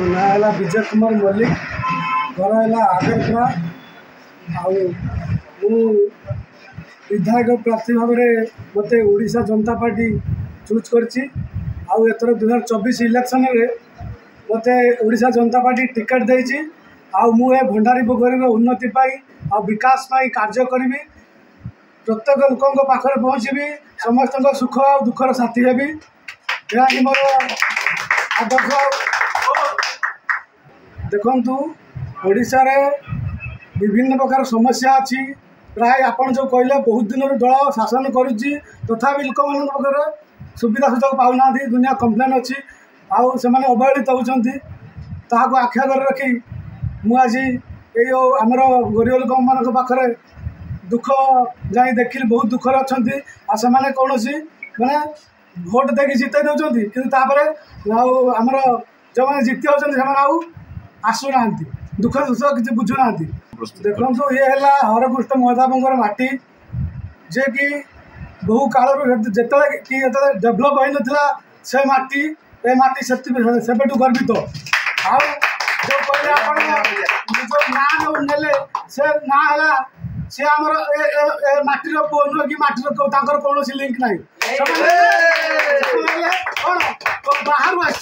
मो ना है विजय कुमार मल्लिक घर है आगरपड़ा विधायक प्रार्थी भाव में मत ओडिशा जनता पार्टी चूज करछि। एथर 2024 इलेक्शन रे मत ओडिशा जनता पार्टी टिकेट देछि। मु भंडारी पोखरी उन्नति पाई विकास पाई कार्य करी प्रत्येक लोकों पाखे पहुँची समस्त सुख और दुखर साथी हेबी। यह मोर आदर्श। देखु ओडिशा रे विभिन्न प्रकार समस्या अच्छी प्राय आपन जो कहले बहुत दिन दल शासन करुच्ची तथापि लोक मान सुविधा सुजोग पाऊना दुनिया कम्प्लेन अच्छी आने अवहेलित होती आखि आगे रखी मुझे आमर गरीब लोक मान पाखे दुख जाई देखिली बहुत दुखर अच्छा से कौन मैंने भोट देकी जितई दौरान कि आमर जो मैंने जीति होती आसुना दुख दुख किसी बुझुना। देखो ये है हरकृष्ण महताबर माटी जे कि बहु काल जिते कि डेभलप हो नाला से माटी ए माटी से गर्वित आ जो कहले आप ना ने से ना है सी आमर माटीर पुओ नुह कि माटीर कौन लिंक ना कौन बाहर आस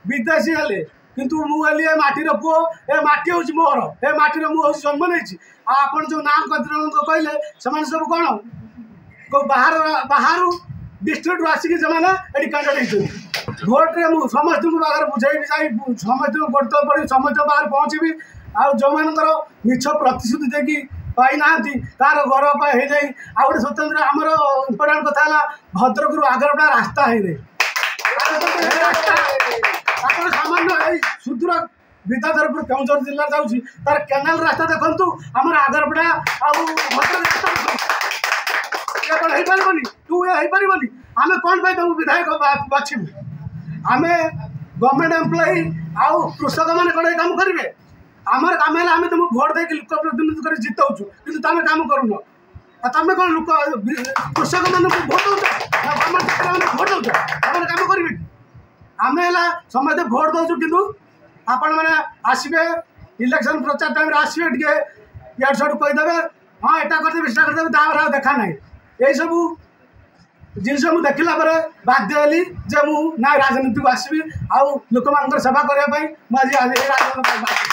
विदेशी हेले किंतु मुझे माटीर पुओ ए माटी हूँ मोर ए माटीर मुझे जन्म नहीं आपन जो नाम कहले से सब कौन बाहर डिस्ट्रिक्ट आसिक ये कैंडिडेट भोट रे समस्त बाहर बुझेबी जाई समस्त गोट पड़ी समस्त बाहर पहुँची आ जो मानकर मिछ प्रतिश्रुति देकी पाई ना तार घर है नहीं आ गए स्वतंत्र आमर इम्पोर्टाट कथा है भद्रक रु आगरपड़ा रास्ता है सामान्य सुदूर विद्याधरपुर केउझर जिला जाऊँगी तार केनाल रास्ता देखु आमर आगरपड़ा कौन हो पारबनी तू ये हो पारबनी आम कौन पाई तुम विधायक बाछू आम गवर्नमेंट एम्प्लॉई आउ कृषक मैंने कौन काम करेंगे आमर काम है आम तुमको भोट देकी लोक प्रतिनिधि कर जितौचु कि तुम काम करून तुम कौन लोक कृषक मान भोट दौच गवर्नमेंट भोट दौच तुम काम करेंगे आम है समस्त भोट दौचु कि आपण मैंने आसबे इलेक्शन प्रचार टाइम आसबे टे इड सू कहीदेवे हाँ यहाँ करदेवे तापर देखा ना यही सब जिनस मुझे देखला बाध्य हली जे मु ना राजनीति को आसबि आउ लोक मान सेवा करने मुझे आज राजनीति